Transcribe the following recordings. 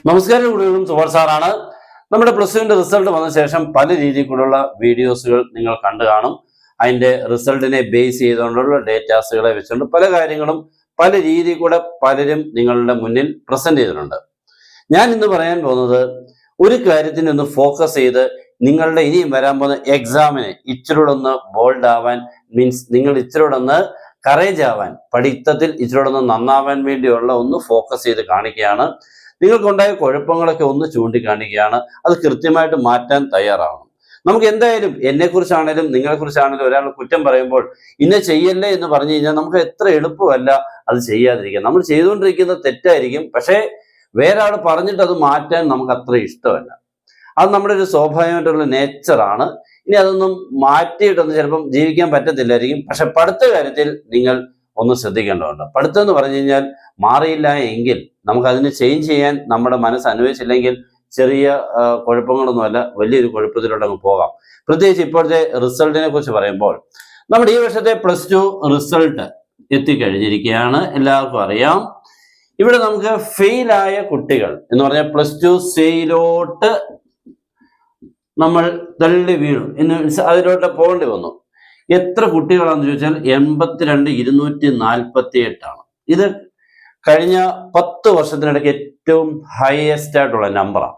നമസ്കാരം, കൂടുതലും സുബർ സാറാണ്. നമ്മുടെ പ്ലസ് ടുവിന്റെ റിസൾട്ട് വന്ന ശേഷം പല രീതിയിലുള്ള വീഡിയോസുകൾ നിങ്ങൾ കണ്ടു കാണും. അതിന്റെ റിസൾട്ടിനെ ബേസ് ചെയ്തുകൊണ്ടുള്ള ഡേറ്റാസുകളെ വെച്ചുകൊണ്ട് പല കാര്യങ്ങളും പല രീതിയിൽ കൂടെ പലരും നിങ്ങളുടെ മുന്നിൽ പ്രസന്റ് ചെയ്തിട്ടുണ്ട്. ഞാൻ ഇന്ന് പറയാൻ പോകുന്നത് ഒരു കാര്യത്തിന് ഒന്ന് ഫോക്കസ് ചെയ്ത് നിങ്ങളുടെ ഇനിയും വരാൻ പോകുന്ന എക്സാമിന് ഇച്ചിരൂടെ ഒന്ന് ബോൾഡ് ആവാൻ, മീൻസ് നിങ്ങൾ ഇച്ചിരൂടെ ഒന്ന് കറേജ് ആവാൻ, പഠിത്തത്തിൽ ഇച്ചിരൂടെ ഒന്ന് നന്നാവാൻ വേണ്ടിയുള്ള ഒന്ന് ഫോക്കസ് ചെയ്ത് കാണിക്കുകയാണ്. നിങ്ങൾക്കുണ്ടായ കുഴപ്പങ്ങളൊക്കെ ഒന്ന് ചൂണ്ടിക്കാണിക്കുകയാണ്. അത് കൃത്യമായിട്ട് മാറ്റാൻ തയ്യാറാവണം. നമുക്ക് എന്തായാലും എന്നെക്കുറിച്ചാണേലും നിങ്ങളെക്കുറിച്ചാണേലും ഒരാൾ കുറ്റം പറയുമ്പോൾ ഇന്ന ചെയ്യല്ലേ എന്ന് പറഞ്ഞു കഴിഞ്ഞാൽ നമുക്ക് എത്ര എളുപ്പമല്ല അത് ചെയ്യാതിരിക്കുക. നമ്മൾ ചെയ്തുകൊണ്ടിരിക്കുന്നത് തെറ്റായിരിക്കും, പക്ഷേ വേറെ ആൾ പറഞ്ഞിട്ട് അത് മാറ്റാൻ നമുക്ക് അത്ര ഇഷ്ടമല്ല. അത് നമ്മുടെ ഒരു സ്വാഭാവികമായിട്ടുള്ള നേച്ചറാണ്. ഇനി അതൊന്നും മാറ്റിയിട്ടൊന്നും ചിലപ്പം ജീവിക്കാൻ പറ്റത്തില്ലായിരിക്കും. പക്ഷെ പഠിത്ത കാര്യത്തിൽ നിങ്ങൾ ഒന്ന് ശ്രദ്ധിക്കേണ്ടതുണ്ട്. പഠിത്തം എന്ന് പറഞ്ഞു കഴിഞ്ഞാൽ മാറിയില്ല എങ്കിൽ നമുക്ക് അതിന് ചേഞ്ച് ചെയ്യാൻ നമ്മുടെ മനസ്സ് അനുവദിച്ചില്ലെങ്കിൽ ചെറിയ കുഴപ്പങ്ങളൊന്നുമല്ല, വലിയൊരു കുഴപ്പത്തിലോട്ട് അങ്ങ് പോകാം. പ്രത്യേകിച്ച് ഇപ്പോഴത്തെ റിസൾട്ടിനെ കുറിച്ച് പറയുമ്പോൾ നമ്മുടെ ഈ വർഷത്തെ പ്ലസ് ടു റിസൾട്ട് എത്തിക്കഴിഞ്ഞിരിക്കുകയാണ്. എല്ലാവർക്കും അറിയാം. ഇവിടെ നമുക്ക് ഫെയിലായ കുട്ടികൾ എന്ന് പറഞ്ഞാൽ പ്ലസ് ടു സെയിലോട്ട് നമ്മൾ തള്ളി വീണു എന്ന് അതിലോട്ട് പോകേണ്ടി വന്നു. എത്ര കുട്ടികളാണെന്ന് ചോദിച്ചാൽ 82,248 ഇത് കഴിഞ്ഞ 10 വർഷത്തിനിടയ്ക്ക് ഏറ്റവും ഹയസ്റ്റ് ആയിട്ടുള്ള നമ്പറാണ്.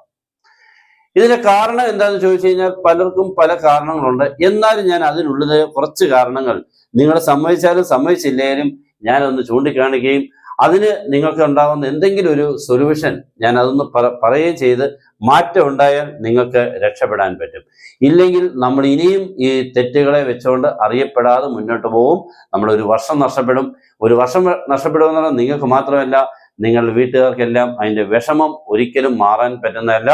ഇതിന്റെ കാരണം എന്താണെന്ന് ചോദിച്ചു കഴിഞ്ഞാൽ പലർക്കും പല കാരണങ്ങളുണ്ട്. എന്നാലും ഞാൻ അതിനുള്ളത് കുറച്ച് കാരണങ്ങൾ നിങ്ങൾ സമ്മതിച്ചാലും സമ്മതിച്ചില്ലേലും ഞാനൊന്ന് ചൂണ്ടിക്കാണിക്കുകയും അതിന് നിങ്ങൾക്ക് ഉണ്ടാകുന്ന എന്തെങ്കിലും ഒരു സൊല്യൂഷൻ ഞാൻ അതൊന്ന് പറയുകയും ചെയ്ത് മാറ്റം ഉണ്ടായാൽ നിങ്ങൾക്ക് രക്ഷപ്പെടാൻ പറ്റും. ഇല്ലെങ്കിൽ നമ്മൾ ഇനിയും ഈ തെറ്റുകളെ വെച്ചുകൊണ്ട് അറിയപ്പെടാതെ മുന്നോട്ട് പോകും. നമ്മളൊരു വർഷം നഷ്ടപ്പെടും. ഒരു വർഷം നഷ്ടപ്പെടുമെന്ന് പറഞ്ഞാൽ നിങ്ങൾക്ക് മാത്രമല്ല, നിങ്ങളുടെ വീട്ടുകാർക്കെല്ലാം അതിൻ്റെ വിഷമം ഒരിക്കലും മാറാൻ പറ്റുന്നതല്ല,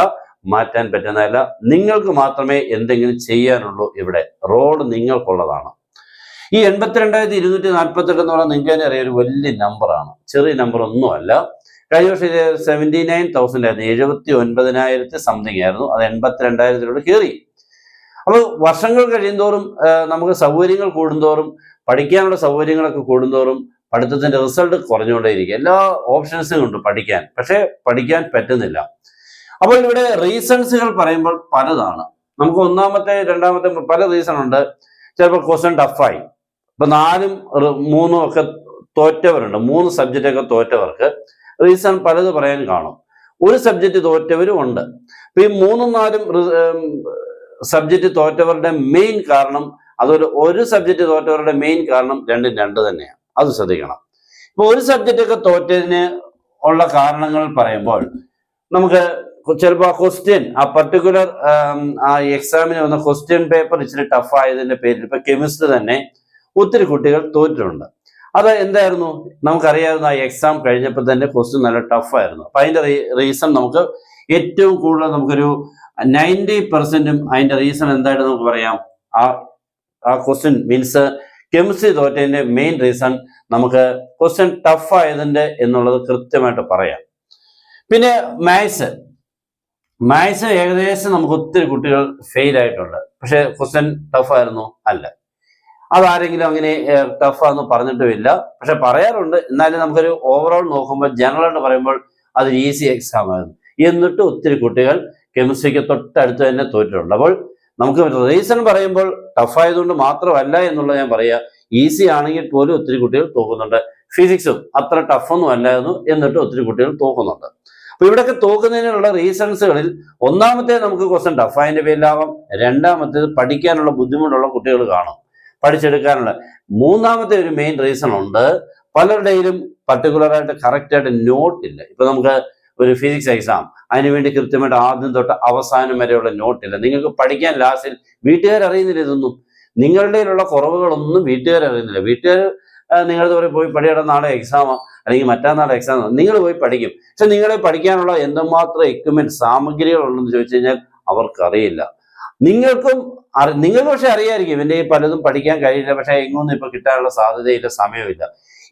മാറ്റാൻ പറ്റുന്നതല്ല. നിങ്ങൾക്ക് മാത്രമേ എന്തെങ്കിലും ചെയ്യാനുള്ളൂ. ഇവിടെ റോഡ് നിങ്ങൾക്കുള്ളതാണ്. ഈ 82,248 എന്ന് പറഞ്ഞാൽ നിങ്ങൾക്ക് തന്നെ അറിയാം, ഒരു വലിയ നമ്പറാണ്, ചെറിയ നമ്പർ ഒന്നുമല്ല. കഴിഞ്ഞ വർഷം 79,000 ആയിരുന്നു, 79,000 സംതിങ് ആയിരുന്നു. അത് 82,000 കയറി. അപ്പോൾ വർഷങ്ങൾ കഴിയുന്തോറും നമുക്ക് സൗകര്യങ്ങൾ കൂടുന്തോറും, പഠിക്കാനുള്ള സൗകര്യങ്ങളൊക്കെ കൂടുന്തോറും പഠിത്തത്തിന്റെ റിസൾട്ട് കുറഞ്ഞുകൊണ്ടേയിരിക്കും. എല്ലാ ഓപ്ഷൻസും ഉണ്ട് പഠിക്കാൻ, പക്ഷെ പഠിക്കാൻ പറ്റുന്നില്ല. അപ്പോൾ ഇവിടെ റീസൺസുകൾ പറയുമ്പോൾ പലതാണ്. നമുക്ക് ഒന്നാമത്തെ രണ്ടാമത്തെ പല റീസൺ ഉണ്ട്. ചിലപ്പോൾ ക്വസ്റ്റ്യൻ ടഫായി. ഇപ്പൊ 4ഉം 3ഉം ഒക്കെ തോറ്റവരുണ്ട്. 3 സബ്ജക്റ്റൊക്കെ തോറ്റവർക്ക് റീസൺ പലത് പറയാൻ കാണും. ഒരു സബ്ജക്റ്റ് തോറ്റവരും ഉണ്ട്. അപ്പൊ ഈ 3ഉം 4ഉം സബ്ജക്റ്റ് തോറ്റവരുടെ മെയിൻ കാരണം, അതൊരു സബ്ജക്റ്റ് തോറ്റവരുടെ മെയിൻ കാരണം രണ്ടും രണ്ട് തന്നെയാണ്. അത് ശ്രദ്ധിക്കണം. ഇപ്പൊ ഒരു സബ്ജക്റ്റ് ഒക്കെ തോറ്റതിന് ഉള്ള കാരണങ്ങൾ പറയുമ്പോൾ നമുക്ക് ചിലപ്പോൾ ആ ക്വസ്റ്റ്യൻ, ആ പർട്ടിക്കുലർ ആ എക്സാമിന് വന്ന ക്വസ്റ്റ്യൻ പേപ്പർ ഇച്ചിരി ടഫ് ആയതിന്റെ പേരിൽ ഇപ്പൊ കെമിസ്ട്രി തന്നെ ഒത്തിരി കുട്ടികൾ തോറ്റിട്ടുണ്ട്. അത് എന്തായിരുന്നു നമുക്കറിയാവുന്ന, ആ എക്സാം കഴിഞ്ഞപ്പോൾ തന്നെ ക്വസ്റ്റ്യൻ നല്ല ടഫായിരുന്നു. അപ്പൊ അതിന്റെ റീസൺ നമുക്ക് ഏറ്റവും കൂടുതൽ നമുക്കൊരു 90% അതിന്റെ റീസൺ എന്തായിട്ട് നമുക്ക് പറയാം, ആ ക്വസ്റ്റ്യൻ മീൻസ് കെമിസ്ട്രി തോറ്റതിന്റെ മെയിൻ റീസൺ നമുക്ക് ക്വസ്റ്റ്യൻ ടഫ് ആയതിന്റെ എന്നുള്ളത് കൃത്യമായിട്ട് പറയാം. പിന്നെ മാത്സ് ഏകദേശം നമുക്ക് ഒത്തിരി കുട്ടികൾ ഫെയിൽ ആയിട്ടുണ്ട്. പക്ഷെ ക്വസ്റ്റ്യൻ ടഫ് ആയിരുന്നു അല്ല, അതാരെങ്കിലും അങ്ങനെ ടഫാന്ന് പറഞ്ഞിട്ടുമില്ല. പക്ഷെ പറയാറുണ്ട്. എന്നാലും നമുക്കൊരു ഓവറോൾ നോക്കുമ്പോൾ ജനറലായിട്ട് പറയുമ്പോൾ അതൊരു ഈസി എക്സാം ആയിരുന്നു. എന്നിട്ട് ഒത്തിരി കുട്ടികൾ കെമിസ്ട്രിക്ക് തൊട്ടടുത്ത് തന്നെ തോറ്റിട്ടുണ്ട്. അപ്പോൾ നമുക്ക് റീസൺ പറയുമ്പോൾ ടഫായതുകൊണ്ട് മാത്രമല്ല എന്നുള്ളത് ഞാൻ പറയാം. ഈസി ആണെങ്കിൽ പോലും ഒത്തിരി കുട്ടികൾ തോക്കുന്നുണ്ട്. ഫിസിക്സും അത്ര ടഫൊന്നും അല്ലായിരുന്നു, എന്നിട്ട് ഒത്തിരി കുട്ടികൾ തോക്കുന്നുണ്ട്. അപ്പൊ ഇവിടെയൊക്കെ തോക്കുന്നതിനുള്ള റീസൺസുകളിൽ ഒന്നാമത്തെ നമുക്ക് ക്വസ്റ്റ്യൻ ടഫായതിന്റെ പേരിലാവാം. രണ്ടാമത്തേത് പഠിക്കാനുള്ള ബുദ്ധിമുട്ടുള്ള കുട്ടികൾ കാണും, പഠിച്ചെടുക്കാനുള്ള. മൂന്നാമത്തെ ഒരു മെയിൻ റീസൺ ഉണ്ട്, പലരുടെയും പർട്ടിക്കുലറായിട്ട് കറക്റ്റായിട്ട് നോട്ടില്ല. ഇപ്പൊ നമുക്ക് ഒരു ഫിസിക്സ് എക്സാം, അതിനുവേണ്ടി കൃത്യമായിട്ട് ആദ്യം തൊട്ട് അവസാനം വരെയുള്ള നോട്ടില്ല. നിങ്ങൾക്ക് പഠിക്കാൻ ലാസ്റ്റിൽ വീട്ടുകാരറിയുന്നില്ല. ഇതൊന്നും നിങ്ങളുടെയിലുള്ള കുറവുകളൊന്നും വീട്ടുകാരറിയുന്നില്ല. വീട്ടുകാർ നിങ്ങളുടെ പറയും പോയി പഠിയുടെ നാളെ എക്സാമോ അല്ലെങ്കിൽ മറ്റന്നാളെ എക്സാമോ, നിങ്ങൾ പോയി പഠിക്കും. പക്ഷെ നിങ്ങളെ പഠിക്കാനുള്ള എന്തുമാത്രം എക്യുപ്മെന്റ് സാമഗ്രികളുണ്ടെന്ന് ചോദിച്ചു കഴിഞ്ഞാൽ അവർക്കറിയില്ല. നിങ്ങൾക്ക് പക്ഷെ അറിയായിരിക്കും ഇവന്റെ ഈ പലതും പഠിക്കാൻ കഴിയില്ല, പക്ഷെ എങ്ങൊന്നും ഇപ്പൊ കിട്ടാനുള്ള സാധ്യതയില്ല, സമയമില്ല.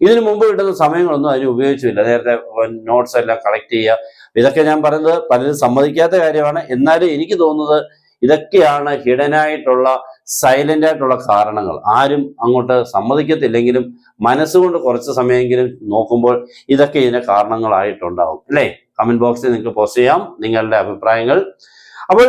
ഇതിനു മുമ്പ് കിട്ടുന്ന സമയങ്ങളൊന്നും അതിന് ഉപയോഗിച്ചില്ല. നേരത്തെ നോട്ട്സ് എല്ലാം കളക്ട് ചെയ്യുക, ഇതൊക്കെ ഞാൻ പറയുന്നത് പലരും സമ്മതിക്കാത്ത കാര്യമാണ്. എന്നാലും എനിക്ക് തോന്നുന്നത് ഇതൊക്കെയാണ് ഹിഡനായിട്ടുള്ള സൈലന്റ് ആയിട്ടുള്ള കാരണങ്ങൾ ആരും അങ്ങോട്ട് സമ്മതിക്കത്തില്ലെങ്കിലും മനസ്സുകൊണ്ട് കുറച്ച് സമയമെങ്കിലും നോക്കുമ്പോൾ ഇതൊക്കെ ഇതിന്റെ കാരണങ്ങളായിട്ടുണ്ടാവും അല്ലേ? കമന്റ് ബോക്സിൽ നിങ്ങൾക്ക് പോസ്റ്റ് ചെയ്യാം നിങ്ങളുടെ അഭിപ്രായങ്ങൾ. അപ്പോൾ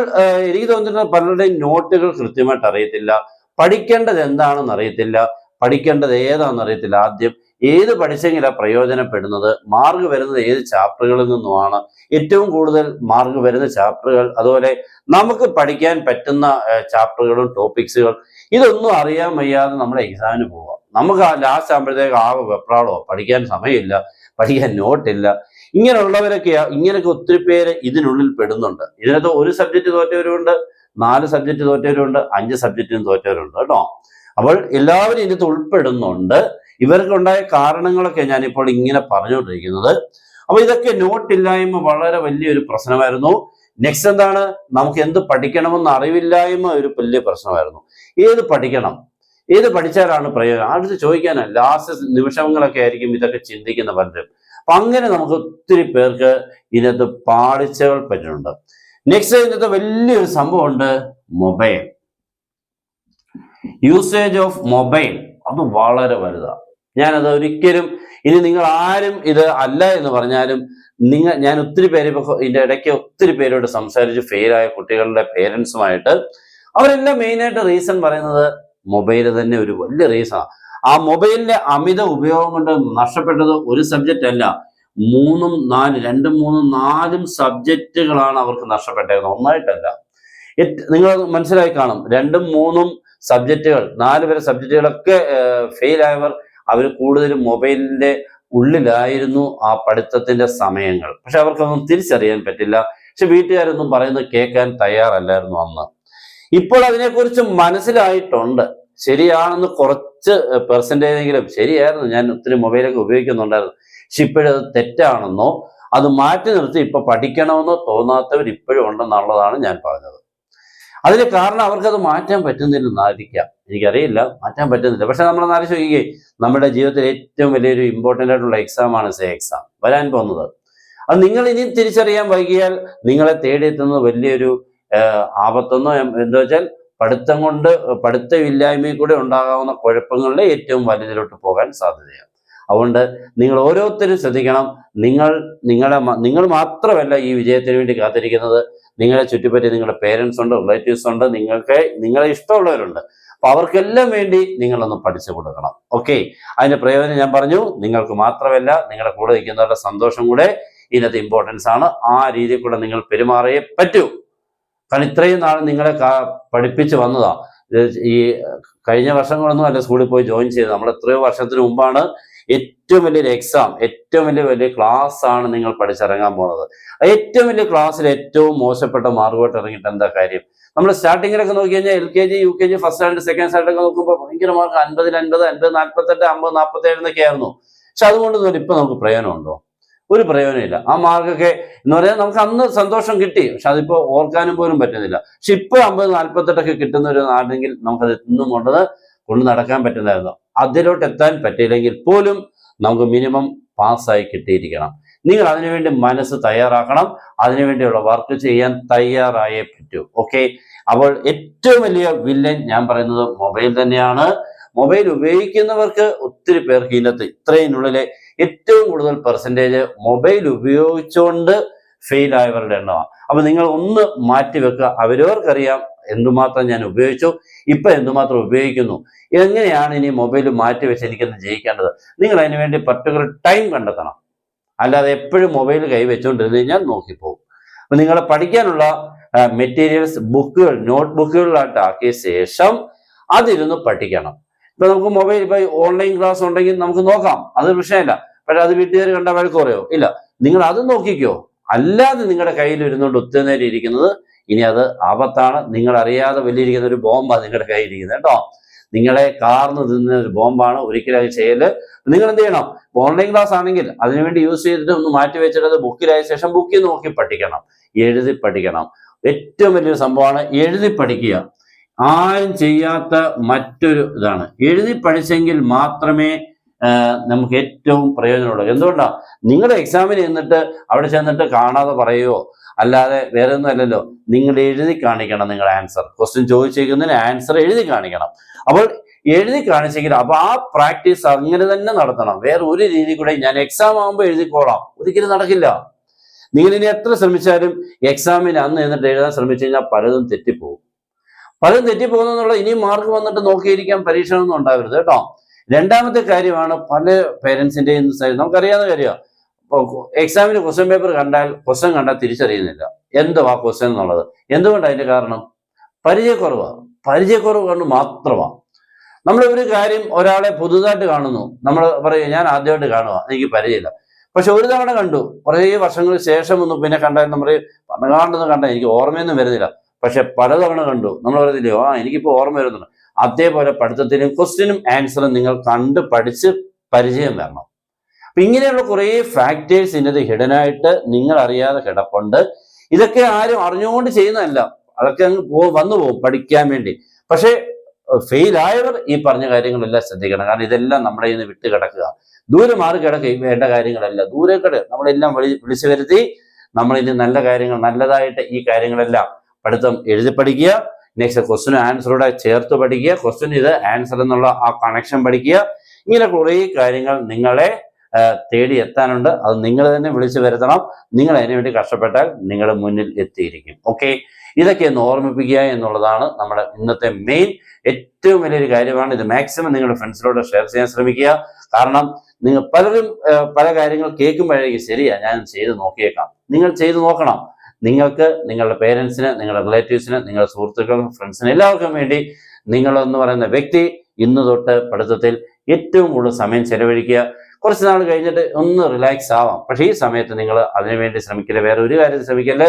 എനിക്ക് തോന്നുന്നത് പലരുടെയും നോട്ടുകൾ കൃത്യമായിട്ട് അറിയത്തില്ല, പഠിക്കേണ്ടത് എന്താണെന്ന് അറിയത്തില്ല, പഠിക്കേണ്ടത് ഏതാണെന്ന് അറിയത്തില്ല. ആദ്യം ഏത് പഠിച്ചെങ്കിലാണ് പ്രയോജനപ്പെടുന്നത്, മാർക്ക് വരുന്നത് ഏത് ചാപ്റ്ററുകളിൽ നിന്നുമാണ്, ഏറ്റവും കൂടുതൽ മാർക്ക് വരുന്ന ചാപ്റ്ററുകൾ, അതുപോലെ നമുക്ക് പഠിക്കാൻ പറ്റുന്ന ചാപ്റ്ററുകളും ടോപ്പിക്സുകൾ, ഇതൊന്നും അറിയാൻ വയ്യാതെ നമ്മുടെ എക്സാമിന് പോവാം. നമുക്ക് ലാസ്റ്റ് ആകുമ്പോഴത്തേക്ക് ആകെ വെപ്രാളോ, പഠിക്കാൻ സമയമില്ല, പഠിക്കാൻ നോട്ടില്ല. ഇങ്ങനെയൊക്കെ ഒത്തിരി പേര് ഇതിനുള്ളിൽ പെടുന്നുണ്ട്. ഇതിനകത്ത് ഒരു സബ്ജക്റ്റ് തോറ്റവരുണ്ട്, 4 സബ്ജക്റ്റ് തോറ്റവരുണ്ട്, 5 സബ്ജക്റ്റിനും തോറ്റവരുണ്ട് കേട്ടോ. അപ്പോൾ എല്ലാവരും ഇതിനകത്ത് ഉൾപ്പെടുന്നുണ്ട്. ഇവർക്കുണ്ടായ കാരണങ്ങളൊക്കെ ഞാനിപ്പോൾ ഇങ്ങനെ പറഞ്ഞുകൊണ്ടിരിക്കുന്നത്. അപ്പൊ ഇതൊക്കെ നോട്ടില്ലായ്മ വളരെ വലിയൊരു പ്രശ്നമായിരുന്നു. നെക്സ്റ്റ് എന്താണ്? നമുക്ക് എന്ത് പഠിക്കണമെന്ന് അറിവില്ലായ്മ ഒരു വലിയ പ്രശ്നമായിരുന്നു. ഏത് പഠിക്കണം, ഏത് പഠിച്ചാലാണ് പ്രയോജനം, അടുത്ത് ചോദിക്കാനല്ല, ലാസ്റ്റ് നിമിഷങ്ങളൊക്കെ ആയിരിക്കും ഇതൊക്കെ ചിന്തിക്കുന്ന പലരും. അപ്പൊ അങ്ങനെ നമുക്ക് ഒത്തിരി പേർക്ക് ഇതിനകത്ത് പാളിച്ചകൾ പറ്റുന്നുണ്ട്. നെക്സ്റ്റ് ഇതിനകത്ത് വലിയൊരു സംഭവമുണ്ട്, മൊബൈൽ യൂസേജ് ഓഫ് മൊബൈൽ. അത് വളരെ വലുതാണ്. ഞാനത് ഒരിക്കലും ഇനി നിങ്ങൾ ആരും ഇത് അല്ല എന്ന് പറഞ്ഞാലും ഞാൻ ഒത്തിരി പേര് ഇപ്പൊ ഇതിന്റെ ഇടയ്ക്ക് ഒത്തിരി പേരോട് സംസാരിച്ച് ഫെയിലായ കുട്ടികളുടെ പേരൻസുമായിട്ട് അവരെല്ലാം മെയിനായിട്ട് റീസൺ പറയുന്നത് മൊബൈൽ തന്നെ ഒരു വലിയ റീസണാണ്. ആ മൊബൈലിന്റെ അമിത ഉപയോഗം കൊണ്ട് നഷ്ടപ്പെട്ടത് ഒരു സബ്ജക്റ്റ് അല്ല, 2, 3, 4 സബ്ജക്റ്റുകളാണ് അവർക്ക് നഷ്ടപ്പെട്ടേക്കുന്നത്, ഒന്നായിട്ടല്ല. നിങ്ങൾ മനസ്സിലായി കാണും, 2, 3 സബ്ജക്റ്റുകൾ, 4 വരെ സബ്ജക്റ്റുകളൊക്കെ ഫെയിലായവർ അവർ കൂടുതലും മൊബൈലിന്റെ ഉള്ളിലായിരുന്നു ആ പഠിത്തത്തിന്റെ സമയങ്ങൾ. പക്ഷെ അവർക്കൊന്നും തിരിച്ചറിയാൻ പറ്റില്ല. പക്ഷെ വീട്ടുകാരൊന്നും പറയുന്നത് കേൾക്കാൻ തയ്യാറല്ലായിരുന്നു അന്ന്. ഇപ്പോൾ അതിനെക്കുറിച്ച് മനസ്സിലായിട്ടുണ്ട്, ശരിയാണെന്ന് കുറച്ച് പെർസെൻറ്റേജെങ്കിലും ശരിയായിരുന്നു, ഞാൻ ഒത്തിരി മൊബൈലൊക്കെ ഉപയോഗിക്കുന്നുണ്ടായിരുന്നു. പക്ഷെ ഇപ്പോഴത് തെറ്റാണെന്നോ അത് മാറ്റി നിർത്തി ഇപ്പൊ പഠിക്കണമെന്നോ തോന്നാത്തവർ ഇപ്പോഴും ഉണ്ടെന്നുള്ളതാണ് ഞാൻ പറഞ്ഞത്. അതിന് കാരണം അവർക്കത് മാറ്റാൻ പറ്റുന്നില്ലെന്നായിരിക്കാം, എനിക്കറിയില്ല, മാറ്റാൻ പറ്റുന്നില്ല. പക്ഷെ നമ്മൾ ആലോചിക്കുകയെ നമ്മുടെ ജീവിതത്തിൽ ഏറ്റവും വലിയൊരു ഇമ്പോർട്ടൻ്റ് ആയിട്ടുള്ള എക്സാമാണ് എക്സാം വരാൻ പോകുന്നത്. അത് നിങ്ങൾ ഇനി തിരിച്ചറിയാൻ വൈകിയാൽ നിങ്ങളെ തേടിയെത്തുന്നത് വലിയൊരു ആപത്തൊന്നോ എന്താ വെച്ചാൽ പഠിത്തമില്ലായ്മയിൽ കൂടെ ഉണ്ടാകാവുന്ന കുഴപ്പങ്ങളുടെ ഏറ്റവും വലുതിലോട്ട് പോകാൻ സാധ്യതയാണ്. അതുകൊണ്ട് നിങ്ങൾ ഓരോരുത്തരും ശ്രദ്ധിക്കണം. നിങ്ങൾ മാത്രമല്ല ഈ വിജയത്തിന് വേണ്ടി കാത്തിരിക്കുന്നത്. നിങ്ങളെ ചുറ്റിപ്പറ്റി നിങ്ങളുടെ പേരൻസ് ഉണ്ട്, റിലേറ്റീവ്സ് ഉണ്ട്, നിങ്ങളെ ഇഷ്ടമുള്ളവരുണ്ട്. അപ്പൊ അവർക്കെല്ലാം വേണ്ടി നിങ്ങളൊന്ന് പഠിച്ചു കൊടുക്കണം. ഓക്കെ, അതിന്റെ പ്രയോജനം ഞാൻ പറഞ്ഞു. നിങ്ങൾക്ക് മാത്രമല്ല, നിങ്ങളുടെ കൂടെ നിൽക്കുന്നവരുടെ സന്തോഷം കൂടെ ഇതിനകത്ത് ഇമ്പോർട്ടൻസ് ആണ്. ആ രീതിയിൽ കൂടെ നിങ്ങൾ പെരുമാറിയേ പറ്റൂ. കാരണം ഇത്രയും നാൾ നിങ്ങളെ പഠിപ്പിച്ച് വന്നതാ. ഈ കഴിഞ്ഞ വർഷങ്ങളൊന്നും അല്ല സ്കൂളിൽ പോയി ജോയിൻ ചെയ്തത്. നമ്മൾ എത്രയോ വർഷത്തിന് മുമ്പാണ് ഏറ്റവും വലിയൊരു എക്സാം, ഏറ്റവും വലിയ ക്ലാസ് ആണ് നിങ്ങൾ പഠിച്ചിറങ്ങാൻ പോകുന്നത്. ഏറ്റവും വലിയ ക്ലാസ്സിൽ ഏറ്റവും മോശപ്പെട്ട മാർക്കോട്ട് ഇറങ്ങിയിട്ട് എന്താ കാര്യം? നമ്മൾ സ്റ്റാർട്ടിങ്ങിലൊക്കെ നോക്കി കഴിഞ്ഞാൽ LKG, UKG, first standard, second standard ഒക്കെ നോക്കുമ്പോൾ ഭയങ്കര മാർക്ക് 50, 50, 50, 48, 50, 47 എന്നൊക്കെ ആയിരുന്നു. പക്ഷെ അതുകൊണ്ടൊന്നും ഇപ്പൊ നമുക്ക് പ്രയോജനമുണ്ടോ? ഒരു പ്രയോജനമില്ല. ആ മാർക്കൊക്കെ എന്ന് പറയാൻ നമുക്ക് അന്ന് സന്തോഷം കിട്ടി, പക്ഷെ അതിപ്പോ ഓർക്കാനും പോലും പറ്റുന്നില്ല. പക്ഷെ ഇപ്പൊ 50, 48 കിട്ടുന്ന ഒരു നാടെങ്കിൽ നമുക്കത് എന്നും കൊണ്ട് നടക്കാൻ പറ്റുന്നതായിരുന്നു. അതിലോട്ട് എത്താൻ പറ്റിയില്ലെങ്കിൽ പോലും നമുക്ക് മിനിമം പാസ്സായി കിട്ടിയിരിക്കണം. നിങ്ങൾ അതിനുവേണ്ടി മനസ്സ് തയ്യാറാക്കണം, അതിനുവേണ്ടിയുള്ള വർക്ക് ചെയ്യാൻ തയ്യാറായേ പറ്റൂ. ഓക്കെ, അപ്പോൾ ഏറ്റവും വലിയ വില്ലൻ ഞാൻ പറയുന്നത് മൊബൈൽ തന്നെയാണ്. മൊബൈൽ ഉപയോഗിക്കുന്നവർക്ക് ഒത്തിരി പേർക്ക് ഇതിനകത്ത് ഇത്രയിനുള്ളിലെ ഏറ്റവും കൂടുതൽ പെർസെൻറ്റേജ് മൊബൈൽ ഉപയോഗിച്ചുകൊണ്ട് ഫെയിൽ ആയവരുടെ എണ്ണമാണ്. അപ്പൊ നിങ്ങൾ ഒന്ന് മാറ്റി വെക്കുക. അവരവർക്കറിയാം എന്തുമാത്രം ഞാൻ ഉപയോഗിച്ചു, ഇപ്പൊ എന്തുമാത്രം ഉപയോഗിക്കുന്നു, എങ്ങനെയാണ് ഇനി മൊബൈൽ മാറ്റി വെച്ച് എനിക്കൊന്ന് ജയിക്കേണ്ടത്. നിങ്ങൾ അതിന് വേണ്ടി പർട്ടിക്കുലർ ടൈം കണ്ടെത്തണം. അല്ലാതെ എപ്പോഴും മൊബൈൽ കൈവച്ചുകൊണ്ടിരുന്ന് കഴിഞ്ഞാൽ നോക്കിപ്പോകും. അപ്പൊ നിങ്ങളെ പഠിക്കാനുള്ള മെറ്റീരിയൽസ് ബുക്കുകൾ, നോട്ട് ബുക്കുകളിലായിട്ട് ആക്കിയ ശേഷം അതിരുന്ന് പഠിക്കണം. ഇപ്പൊ നമുക്ക് മൊബൈൽ ഇപ്പൊ ഓൺലൈൻ ക്ലാസ് ഉണ്ടെങ്കിൽ നമുക്ക് നോക്കാം, അതൊരു വിഷയമല്ല. പക്ഷെ അത് വീട്ടുകാർ കണ്ട വഴക്ക് കുറയോ? ഇല്ല, നിങ്ങൾ അത് നോക്കിക്കോ. അല്ലാതെ നിങ്ങളുടെ കയ്യിൽ ഇരുന്നുകൊണ്ട് ഒത്തിരി നേരം ഇരിക്കുന്നത് ഇനി അത് ആപത്താണ്. നിങ്ങൾ അറിയാതെ വലിയിരിക്കുന്ന ഒരു ബോംബാണ് നിങ്ങളുടെ കയ്യിൽ ഇരിക്കുന്നത് കേട്ടോ. നിങ്ങളെ കാർന്ന് തിന്ന ഒരു ബോംബാണ്. ഒരിക്കലും അത് ചെയ്യല്. നിങ്ങൾ എന്ത് ചെയ്യണം? ഓൺലൈൻ ക്ലാസ് ആണെങ്കിൽ അതിനുവേണ്ടി യൂസ് ചെയ്തിട്ട് ഒന്ന് മാറ്റി വെച്ചിട്ട് ബുക്കിലായ ശേഷം ബുക്കിൽ നോക്കി പഠിക്കണം, എഴുതി പഠിക്കണം. ഏറ്റവും വലിയൊരു സംഭവമാണ് എഴുതി പഠിക്കുക. ആരും ചെയ്യാത്ത മറ്റൊരു ഇതാണ്. എഴുതി പഠിച്ചെങ്കിൽ മാത്രമേ നമുക്ക് ഏറ്റവും പ്രയോജനമുള്ളത്. എന്തുകൊണ്ടാണ്? നിങ്ങളുടെ എക്സാമിന് ചെന്നിട്ട് അവിടെ ചെന്നിട്ട് കാണാതെ പറയുകയോ അല്ലാതെ വേറെ ഒന്നും അല്ലല്ലോ, നിങ്ങൾ എഴുതി കാണിക്കണം. നിങ്ങളുടെ ആൻസർ, ക്വസ്റ്റ്യൻ ചോദിച്ചിരിക്കുന്നതിന് ആൻസർ എഴുതി കാണിക്കണം. അപ്പോൾ എഴുതി കാണിച്ചെങ്കിൽ അപ്പൊ ആ പ്രാക്ടീസ് അങ്ങനെ തന്നെ നടത്തണം. വേറെ ഒരു രീതി കൂടെ ഞാൻ എക്സാം ആകുമ്പോൾ എഴുതിക്കോളാം, ഒരിക്കലും നടക്കില്ല. നിങ്ങൾ ഇനി എത്ര ശ്രമിച്ചാലും എക്സാമിന് അന്ന് എന്നിട്ട് എഴുതാൻ ശ്രമിച്ചു കഴിഞ്ഞാൽ പലതും തെറ്റിപ്പോകും. പലതും തെറ്റിപ്പോകുന്നുള്ള ഇനിയും മാർക്ക് വന്നിട്ട് നോക്കിയിരിക്കാൻ പരീക്ഷ ഒന്നും ഉണ്ടാവരുത് കേട്ടോ. രണ്ടാമത്തെ കാര്യമാണ് പല പേരൻസിന്റെയും നമുക്കറിയാവുന്ന കാര്യമാണ്. എക്സാമിന് ക്വസ്റ്റ്യൻ പേപ്പർ കണ്ടാൽ തിരിച്ചറിയുന്നില്ല എന്തുവാ ക്വസ്റ്റ്യൻ എന്നുള്ളത്. എന്തുകൊണ്ടാണ് അതിന്റെ കാരണം? പരിചയക്കുറവ് കൊണ്ട് മാത്രമാണ്. നമ്മൾ ഒരു കാര്യം ഒരാളെ പുതുതായിട്ട് കാണുന്നു, നമ്മൾ പറയുക ഞാൻ ആദ്യമായിട്ട് കാണുക, എനിക്ക് പരിചയമില്ല. പക്ഷെ ഒരു തവണ കണ്ടു, കുറേ വർഷങ്ങൾക്ക് ശേഷം ഒന്ന് പിന്നെ കണ്ടാൽ നമ്മൾ പണകാണ്ടെന്ന് കണ്ടാൽ എനിക്ക് ഓർമ്മയൊന്നും വരുന്നില്ല. പക്ഷെ പലതവണ കണ്ടു, നമ്മൾ പറയുന്നില്ലയോ എനിക്കിപ്പോൾ ഓർമ്മ വരുന്നുണ്ട്. അതേപോലെ പഠിത്തത്തിനും ക്വസ്റ്റ്യനും ആൻസറും നിങ്ങൾ കണ്ട് പഠിച്ച് പരിചയം വരണം. അപ്പൊ ഇങ്ങനെയുള്ള കുറേ ഫാക്ടേഴ്സ് ഇതിനകത്ത് ഹിഡനായിട്ട് നിങ്ങൾ അറിയാതെ കിടപ്പുണ്ട്. ഇതൊക്കെ ആരും അറിഞ്ഞുകൊണ്ട് ചെയ്യുന്നതല്ല, അതൊക്കെ അങ്ങ് വന്നു പോകും പഠിക്കാൻ വേണ്ടി. പക്ഷെ ഫെയിലായവർ ഈ പറഞ്ഞ കാര്യങ്ങളെല്ലാം ശ്രദ്ധിക്കണം. കാരണം ഇതെല്ലാം നമ്മുടെ ഇന്ന് വിട്ട് കിടക്കുക, ദൂരെ മാറി കിടക്കുക. വേണ്ട കാര്യങ്ങളല്ല ദൂരെ നമ്മളെല്ലാം വിളിച്ചു വരുത്തി നമ്മളിനി നല്ല കാര്യങ്ങൾ, നല്ലതായിട്ട് ഈ കാര്യങ്ങളെല്ലാം പഠിത്തം എഴുതി പഠിക്കുക. നെക്സ്റ്റ് ക്വസ്റ്റ്യനും ആൻസറോടെ ചേർത്ത് പഠിക്കുക. ക്വസ്റ്റ്യൻ ഇത് ആൻസർ എന്നുള്ള ആ കണക്ഷൻ പഠിക്കുക. ഇങ്ങനെ കുറേ കാര്യങ്ങൾ നിങ്ങളെ തേടി എത്താനുണ്ട്. അത് നിങ്ങൾ തന്നെ വിളിച്ചു വരുത്തണം. നിങ്ങൾ അതിനു വേണ്ടി കഷ്ടപ്പെട്ടാൽ നിങ്ങളുടെ മുന്നിൽ എത്തിയിരിക്കും. ഓക്കെ, ഇതൊക്കെ ഒന്ന് ഓർമ്മിപ്പിക്കുക എന്നുള്ളതാണ് നമ്മുടെ ഇന്നത്തെ മെയിൻ ഏറ്റവും വലിയൊരു കാര്യമാണ്. ഇത് മാക്സിമം നിങ്ങളുടെ ഫ്രണ്ട്സിനോട് ഷെയർ ചെയ്യാൻ ശ്രമിക്കുക. കാരണം നിങ്ങൾ പലരും പല കാര്യങ്ങൾ കേൾക്കുമ്പോഴേക്കും ശരിയാ ഞാൻ ചെയ്ത് നോക്കിയേക്കാം. നിങ്ങൾ ചെയ്ത് നോക്കണം. നിങ്ങൾക്ക് നിങ്ങളുടെ പേരൻസിന്, നിങ്ങളുടെ റിലേറ്റീവ്സിന്, നിങ്ങളുടെ സുഹൃത്തുക്കൾക്കും ഫ്രണ്ട്സിന് എല്ലാവർക്കും വേണ്ടി നിങ്ങളെന്ന് പറയുന്ന വ്യക്തി ഇന്ന് തൊട്ട് പഠിത്തത്തിൽ ഏറ്റവും കൂടുതൽ സമയം ചെലവഴിക്കുക. കുറച്ച് നാൾ കഴിഞ്ഞിട്ട് ഒന്ന് റിലാക്സ് ആവാം. പക്ഷേ ഈ സമയത്ത് നിങ്ങൾ അതിനുവേണ്ടി ശ്രമിക്കില്ല, വേറെ ഒരു കാര്യം ശ്രമിക്കല്ലേ.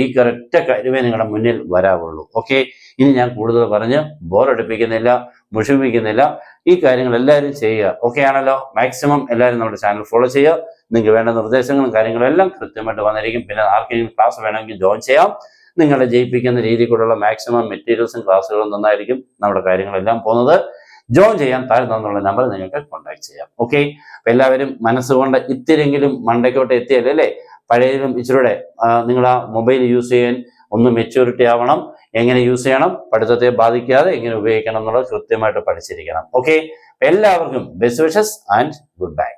ഈ ഒരൊറ്റ കാര്യമേ നിങ്ങളുടെ മുന്നിൽ വരാവുള്ളൂ. ഓക്കെ, ഇനി ഞാൻ കൂടുതൽ പറഞ്ഞ് ബോറടിപ്പിക്കുന്നില്ല, മുഷിപ്പിക്കുന്നില്ല. ഈ കാര്യങ്ങൾ എല്ലാവരും ചെയ്യുക. ഓക്കെ ആണല്ലോ? മാക്സിമം എല്ലാവരും നമ്മുടെ ചാനൽ ഫോളോ ചെയ്യുക. നിങ്ങൾക്ക് വേണ്ട നിർദ്ദേശങ്ങളും കാര്യങ്ങളും എല്ലാം കൃത്യമായിട്ട് വന്നിരിക്കും. പിന്നെ ആർക്കെങ്കിലും ക്ലാസ് വേണമെങ്കിൽ ജോയിൻ ചെയ്യാം. നിങ്ങളെ ജയിപ്പിക്കുന്ന രീതിയിലുള്ള മാക്സിമം മെറ്റീരിയൽസും ക്ലാസ്സുകളും നന്നായിരിക്കും നമ്മുടെ കാര്യങ്ങളെല്ലാം പോകുന്നത്. ജോയിൻ ചെയ്യാൻ താഴെ തന്നുള്ള നമ്പർ നിങ്ങൾക്ക് കോൺടാക്ട് ചെയ്യാം. ഓക്കെ, അപ്പൊ എല്ലാവരും മനസ്സുകൊണ്ട് ഇത്തിരിയെങ്കിലും മണ്ടയ്ക്കോട്ട് എത്തിയല്ലേ അല്ലേ? പഴയതിലും ഇച്ചിരൂടെ നിങ്ങൾ ആ മൊബൈൽ യൂസ് ചെയ്യാൻ ഒന്ന് മെച്യൂരിറ്റി ആവണം. എങ്ങനെ യൂസ് ചെയ്യണം, പഠിത്തത്തെ ബാധിക്കാതെ എങ്ങനെ ഉപയോഗിക്കണം എന്നുള്ളത് കൃത്യമായിട്ട് പഠിച്ചിരിക്കണം. ഓക്കെ, എല്ലാവർക്കും best wishes and good bye.